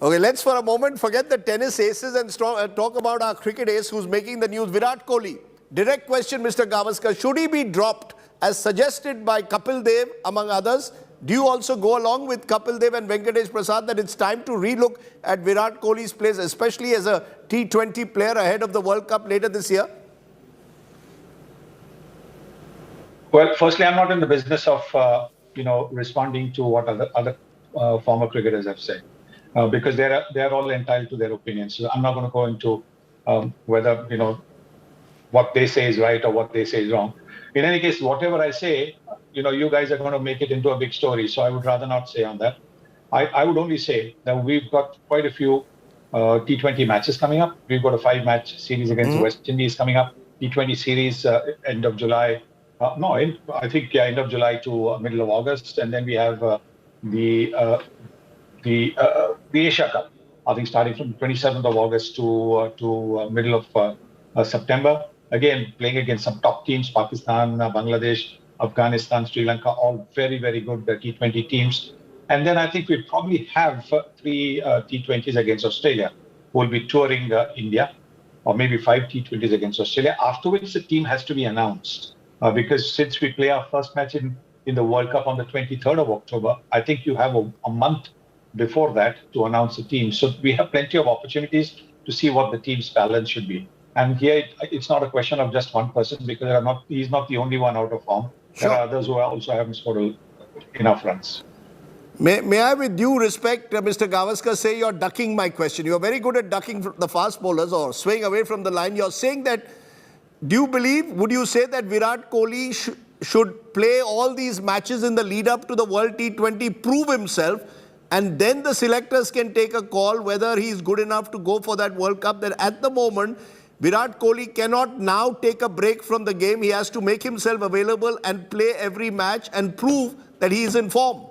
Okay, let's for a moment forget the tennis aces and talk about our cricket ace who's making the news, Virat Kohli. Direct question, Mr. Gavaskar. Should he be dropped as suggested by Kapil Dev, among others? Do you also go along with Kapil Dev and Venkatesh Prasad that it's time to relook at Virat Kohli's place, especially as a T20 player ahead of the World Cup later this year? Well, firstly, I'm not in the business of responding to what other former cricketers have said. Because they're all entitled to their opinions. So I'm not going to go into whether what they say is right or what they say is wrong. In any case, whatever I say, you guys are going to make it into a big story. So I would rather not say on that. I would only say that we've got quite a few T20 matches coming up. We've got a 5-match series against West Indies coming up. T20 series end of July. End of July to middle of August, and then we have the Asia Cup, I think starting from 27th of August to middle of September. Again, playing against some top teams, Pakistan, Bangladesh, Afghanistan, Sri Lanka, all very, very good T20 teams. And then I think we probably have 3 T20s against Australia, who will be touring India, or maybe 5 T20s against Australia, after which the team has to be announced. Because since we play our first match in the World Cup on the 23rd of October, I think you have a month before that to announce the team. So we have plenty of opportunities to see what the team's balance should be. And here, it's not a question of just one person, because he's not the only one out of form. Sure. There are others who also haven't scored enough runs. May I, with due respect, Mr. Gavaskar, say you're ducking my question. You're very good at ducking the fast bowlers or swaying away from the line. You're saying that, would you say that Virat Kohli should play all these matches in the lead up to the World T20, prove himself, and then the selectors can take a call whether he's good enough to go for that World Cup? That at the moment, Virat Kohli cannot now take a break from the game. He has to make himself available and play every match and prove that he is in form.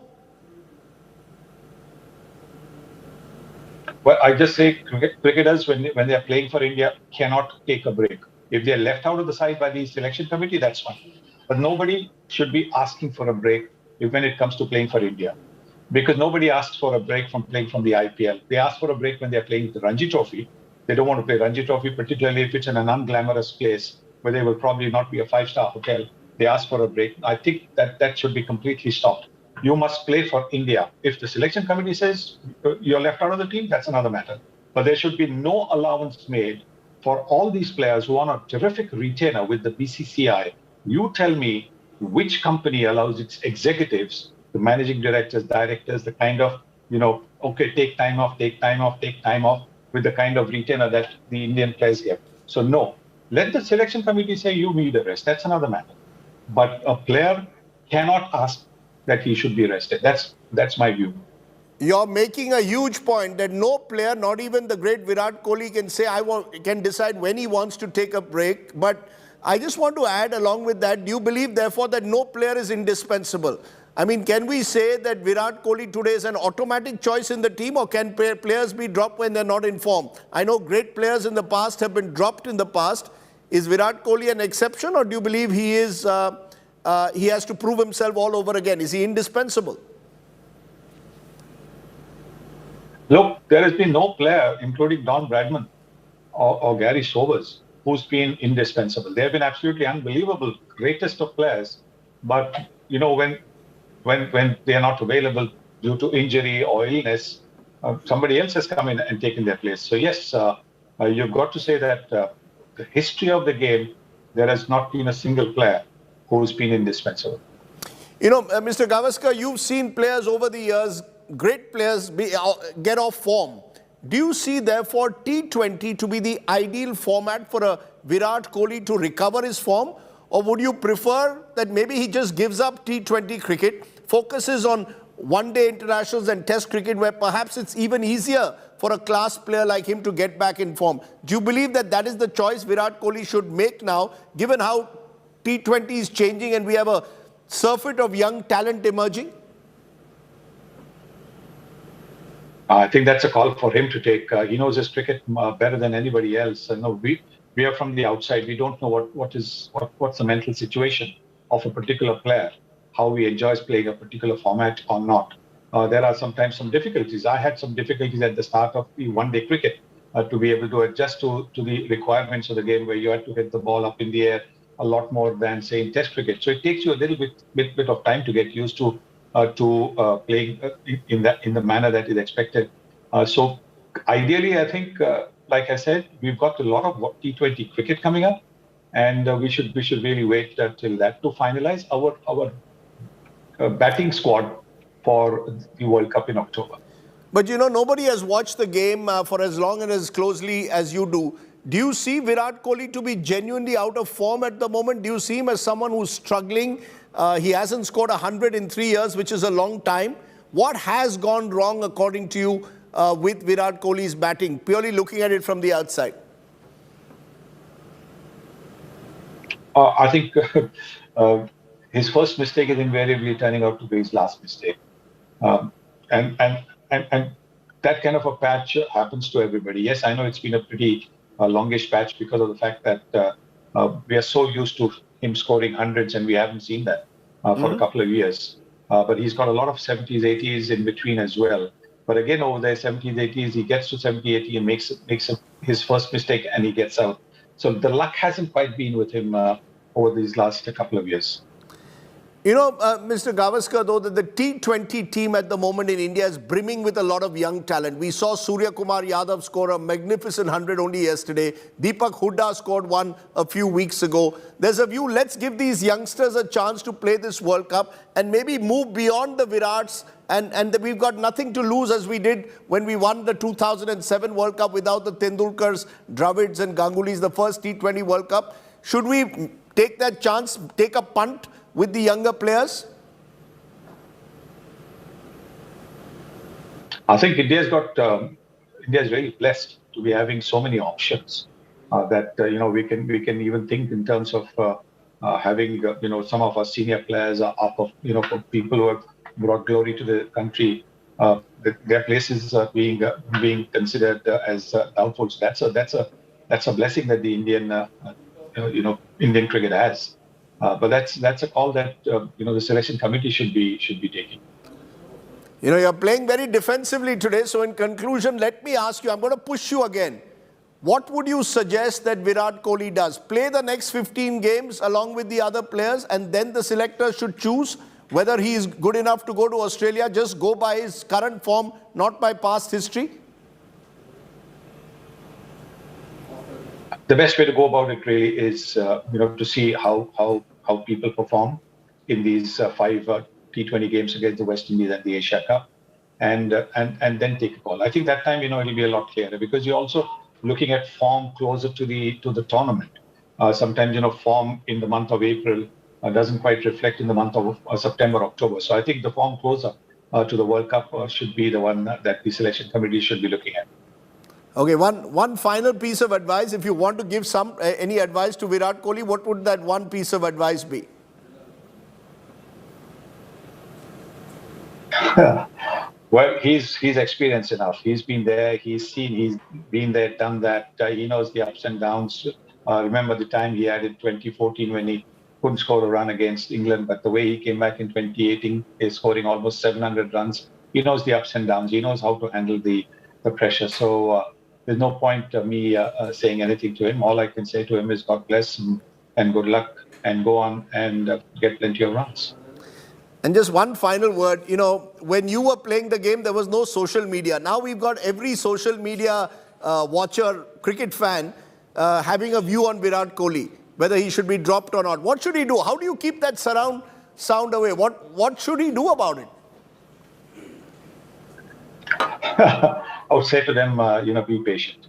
Well, I just say cricketers, when they are playing for India, cannot take a break. If they are left out of the side by the selection committee, that's fine. But nobody should be asking for a break when it comes to playing for India. Because nobody asks for a break from playing from the IPL. They ask for a break when they're playing the Ranji Trophy. They don't want to play Ranji Trophy, particularly if it's in an unglamorous place where there will probably not be a 5-star hotel. They ask for a break. I think that should be completely stopped. You must play for India. If the selection committee says you're left out of the team, that's another matter. But there should be no allowance made for all these players who are on a terrific retainer with the BCCI. You tell me which company allows its executives, the managing directors, directors, the kind of, take time off, with the kind of retainer that the Indian players get. So no, let the selection committee say you need a rest. That's another matter. But a player cannot ask that he should be rested. That's my view. You're making a huge point that no player, not even the great Virat Kohli, can say can decide when he wants to take a break. But I just want to add along with that, do you believe therefore that no player is indispensable? I mean, can we say that Virat Kohli today is an automatic choice in the team, or can players be dropped when they're not in form? I know great players in the past have been dropped in the past. Is Virat Kohli an exception, or do you believe he has to prove himself all over again? Is he indispensable? Look, there has been no player, including Don Bradman or Gary Sobers, who's been indispensable. They have been absolutely unbelievable, greatest of players. But when they are not available due to injury or illness, somebody else has come in and taken their place. So yes, you've got to say that the history of the game, there has not been a single player who's been indispensable. Mr. Gavaskar, you've seen players over the years, great players, get off form. Do you see, therefore, T20 to be the ideal format for a Virat Kohli to recover his form? Or would you prefer that maybe he just gives up T20 cricket, focuses on one-day internationals and test cricket, where perhaps it's even easier for a class player like him to get back in form? Do you believe that that is the choice Virat Kohli should make now, given how T20 is changing and we have a surfeit of young talent emerging? I think that's a call for him to take. He knows his cricket better than anybody else. We are from the outside. We don't know what's the mental situation of a particular player, how he enjoys playing a particular format or not. There are sometimes some difficulties. I had some difficulties at the start of the one-day cricket to be able to adjust to the requirements of the game, where you had to hit the ball up in the air a lot more than, say, in test cricket. So it takes you a little bit of time to get used to playing in the manner that is expected. So ideally, I think, like I said, we've got a lot of T20 cricket coming up, and we should really wait till that to finalize our batting squad for the World Cup in October. But nobody has watched the game for as long and as closely as you do. Do you see Virat Kohli to be genuinely out of form at the moment? Do you see him as someone who's struggling? He hasn't scored 100 in 3 years, which is a long time. What has gone wrong, according to you, with Virat Kohli's batting, purely looking at it from the outside? I think his first mistake is invariably turning out to be his last mistake. And that kind of a patch happens to everybody. Yes, I know it's been a pretty longish patch because of the fact that we are so used to him scoring hundreds, and we haven't seen that for a couple of years. But he's got a lot of 70s, 80s in between as well. But again, over there, 70s, 80s, he gets to 70, 80 and makes his first mistake, and he gets out. So the luck hasn't quite been with him over these last couple of years. Mr. Gavaskar, though, the T20 team at the moment in India is brimming with a lot of young talent. We saw Surya Kumar Yadav score a magnificent 100 only yesterday. Deepak Hooda scored one a few weeks ago. There's a view, let's give these youngsters a chance to play this World Cup and maybe move beyond the Virats, and we've got nothing to lose, as we did when we won the 2007 World Cup without the Tendulkars, Dravids and Gangulis, the first T20 World Cup. Should we take that chance, take a punt with the younger players? I think India is very blessed to be having so many options that we can even think in terms of having some of our senior players are up of for people who have brought glory to the country. Their places are being considered as doubtful. So that's a blessing that the Indian cricket has. But that's a call that the selection committee should be taking. You're playing very defensively today. So in conclusion, let me ask you, I'm going to push you again. What would you suggest that Virat Kohli does? Play the next 15 games along with the other players, and then the selector should choose whether he is good enough to go to Australia. Just go by his current form, not by past history? The best way to go about it really is to see how people perform in these 5 T20 games against the West Indies and the Asia Cup, and then take a call. I think that time it'll be a lot clearer, because you're also looking at form closer to the tournament. Sometimes form in the month of April doesn't quite reflect in the month of September, October. So I think the form closer to the World Cup should be the one that the selection committee should be looking at. Okay, one final piece of advice. If you want to give any advice to Virat Kohli, what would that one piece of advice be? Well, he's experienced enough. He's been there. He's been there, done that. He knows the ups and downs. Remember the time he had in 2014 when he couldn't score a run against England, but the way he came back in 2018, is scoring almost 700 runs. He knows the ups and downs. He knows how to handle the the pressure. So there's no point me saying anything to him. All I can say to him is God bless him and good luck, and go on and get plenty of runs. And just one final word, when you were playing the game, there was no social media. Now we've got every social media watcher, cricket fan, having a view on Virat Kohli, whether he should be dropped or not. What should he do? How do you keep that surround sound away? What should he do about it? I would say to them, be patient.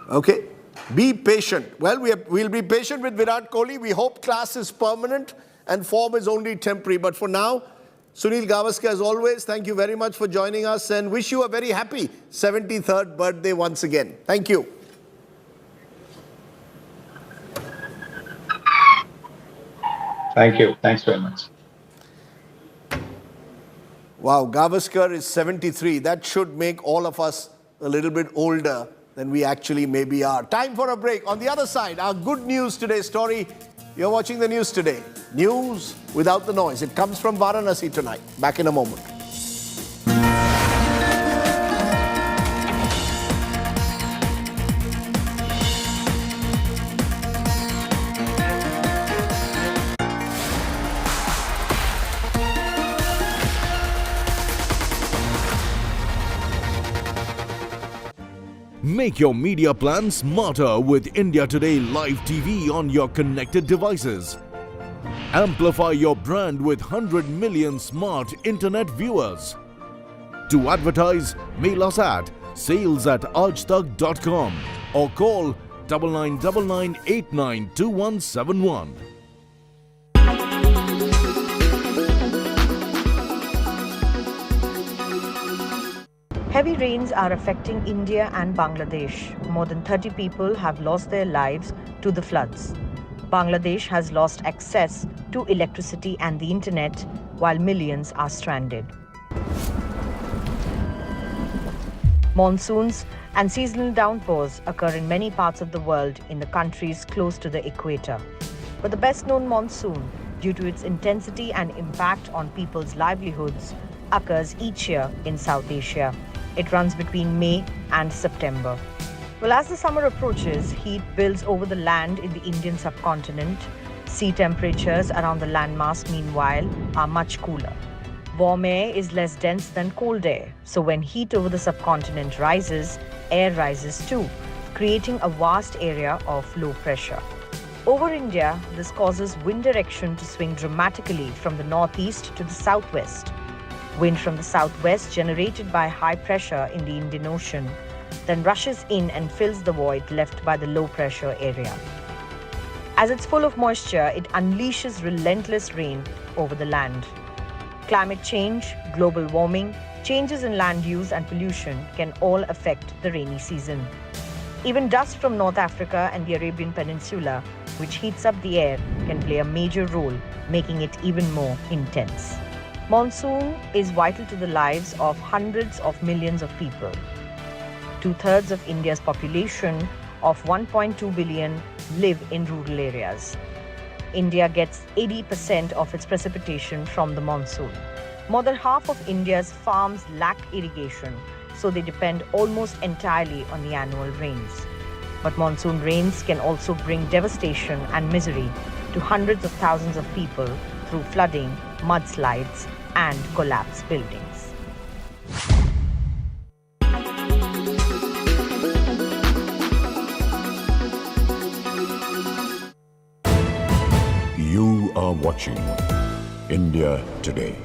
Okay. Be patient. Well, we'll be patient with Virat Kohli. We hope class is permanent and form is only temporary. But for now, Sunil Gavaskar, as always, thank you very much for joining us and wish you a very happy 73rd birthday once again. Thank you. Thank you. Thanks very much. Wow, Gavaskar is 73. That should make all of us a little bit older than we actually maybe are. Time for a break. On the other side, our good news today story. You're watching the news today. News without the noise. It comes from Varanasi tonight. Back in a moment. Make your media plan smarter with India Today Live TV on your connected devices. Amplify your brand with 100 million smart internet viewers. To advertise, mail us at sales@aajtak.com or call 9999892171. Heavy rains are affecting India and Bangladesh. More than 30 people have lost their lives to the floods. Bangladesh has lost access to electricity and the internet, while millions are stranded. Monsoons and seasonal downpours occur in many parts of the world in the countries close to the equator. But the best-known monsoon, due to its intensity and impact on people's livelihoods, occurs each year in South Asia. It runs between May and September. Well, as the summer approaches, heat builds over the land in the Indian subcontinent. Sea temperatures around the landmass, meanwhile, are much cooler. Warm air is less dense than cold air, so when heat over the subcontinent rises, air rises too, creating a vast area of low pressure. Over India, this causes wind direction to swing dramatically from the northeast to the southwest. Wind from the southwest, generated by high pressure in the Indian Ocean, then rushes in and fills the void left by the low pressure area. As it's full of moisture, it unleashes relentless rain over the land. Climate change, global warming, changes in land use and pollution can all affect the rainy season. Even dust from North Africa and the Arabian Peninsula, which heats up the air, can play a major role, making it even more intense. Monsoon is vital to the lives of hundreds of millions of people. 2/3 of India's population of 1.2 billion live in rural areas. India gets 80% of its precipitation from the monsoon. More than half of India's farms lack irrigation, so they depend almost entirely on the annual rains. But monsoon rains can also bring devastation and misery to hundreds of thousands of people through flooding, mudslides, and collapsed buildings. You are watching India Today.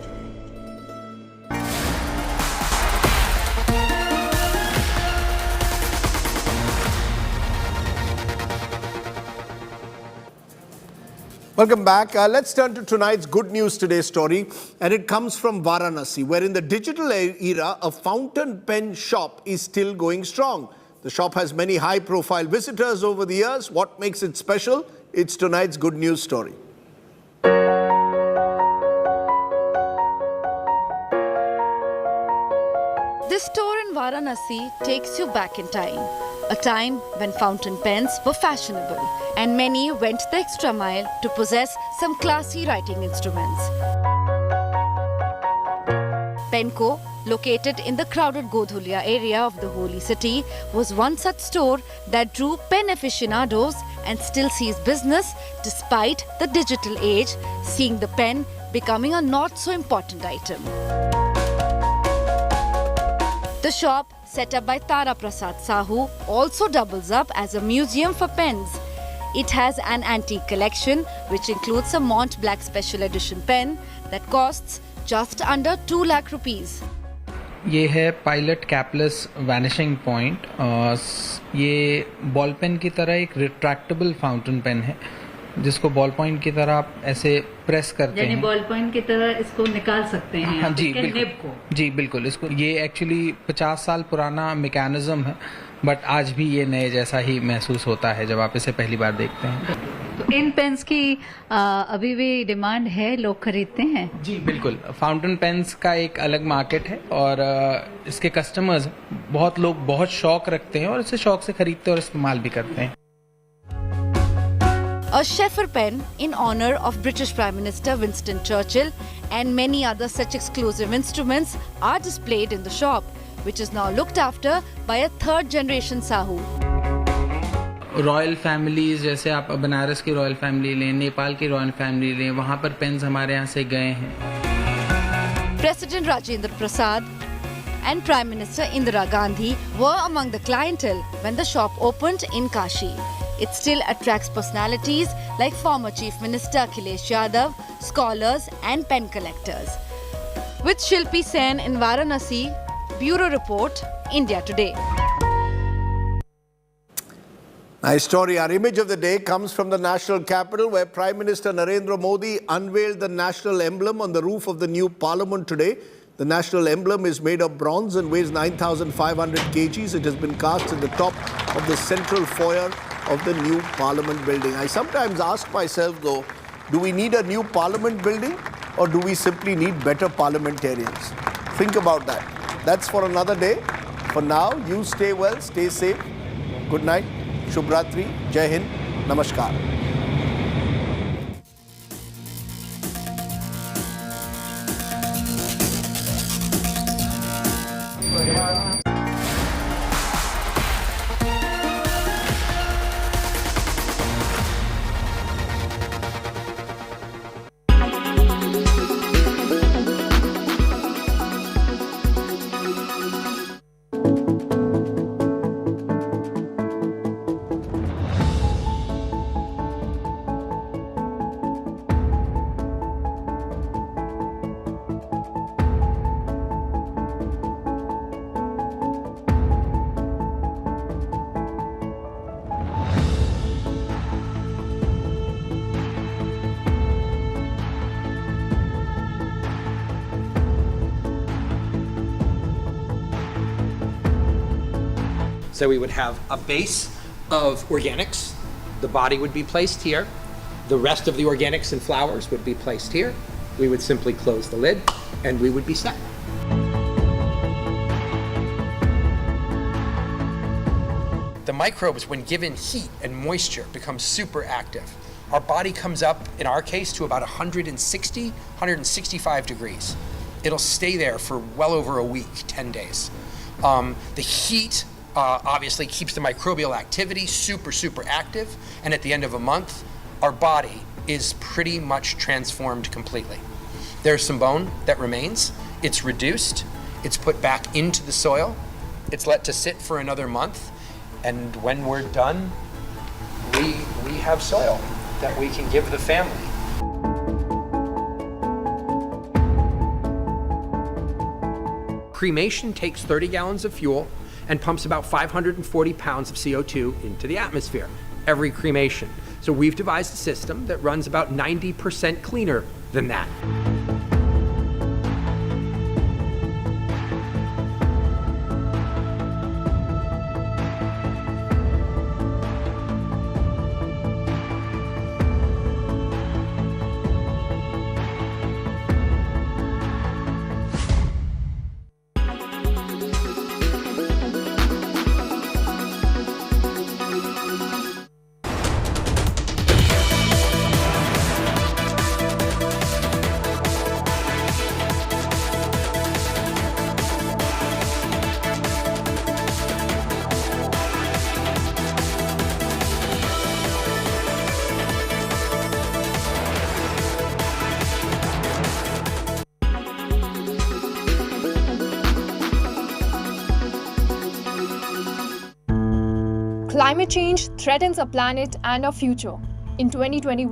Welcome back. Let's turn to tonight's Good News Today story, and it comes from Varanasi, where in the digital era, a fountain pen shop is still going strong. The shop has many high-profile visitors over the years. What makes it special? It's tonight's Good News story. This tour in Varanasi takes you back in time. A time when fountain pens were fashionable and many went the extra mile to possess some classy writing instruments. Penko located in the crowded Godhulia area of the holy city, was one such store that drew pen aficionados and still sees business despite the digital age, seeing the pen becoming a not so important item. The shop, set up by Tara Prasad Sahu, also doubles up as a museum for pens. It has an antique collection which includes a Mont Black special edition pen that costs just under 2 lakh rupees. ये है pilot कैपलेस vanishing point. ये ball pen की तरह एक retractable fountain pen है जिसको ball point की तरह आप ऐसे प्रेस करते हैं, बॉल पॉइंट की तरह इसको निकाल सकते हैं। हाँ जी बिल्कुल, जी बिल्कुल। इसको ये एक्चुअली 50 साल पुराना मैकेनिज्म है, बट आज भी ये नए जैसा ही महसूस होता है जब आप इसे पहली बार देखते हैं। तो इन पेन्स की अभी भी डिमांड है, लोग खरीदते हैं? जी बिल्कुल, फाउंटेन पेन्स का एक अलग मार्केट है और इसके कस्टमर्स बहुत लोग बहुत शौक रखते हैं और इसे शौक से खरीदते और इस्तेमाल भी करते हैं। A Sheffer pen in honor of British Prime Minister Winston Churchill and many other such exclusive instruments are displayed in the shop, which is now looked after by a third generation Sahu. Royal families, जैसे आप बनारस की royal family लें, नेपाल की royal family लें, वहाँ पर pens हमारे यहाँ से गए हैं। President Rajendra Prasad and Prime Minister Indira Gandhi were among the clientele when the shop opened in Kashi. It still attracts personalities like former Chief Minister Akhilesh Yadav, scholars and pen collectors. With Shilpi Sen in Varanasi, Bureau Report, India Today. Nice story. Our image of the day comes from the national capital, where Prime Minister Narendra Modi unveiled the national emblem on the roof of the new parliament today. The national emblem is made of bronze and weighs 9,500 kgs. It has been cast at the top of the central foyer of the new parliament building. I sometimes ask myself though, do we need a new parliament building or do we simply need better parliamentarians? Think about that. That's for another day. For now, you stay well, stay safe. Good night. Shubhratri. Jai Hind. Namaskar. So we would have a base of organics. The body would be placed here. The rest of the organics and flowers would be placed here. We would simply close the lid and we would be set. The microbes, when given heat and moisture, become super active. Our body comes up, in our case, to about 160, 165 degrees. It'll stay there for well over a week, 10 days. The heat obviously keeps the microbial activity super active, and at the end of a month, our body is pretty much transformed completely. There's some bone that remains. It's reduced. It's put back into the soil. It's let to sit for another month, and when we're done, we have soil that we can give the family. Cremation takes 30 gallons of fuel and pumps about 540 pounds of CO2 into the atmosphere every cremation. So we've devised a system that runs about 90% cleaner than that. Climate change threatens our planet and our future. In 2021,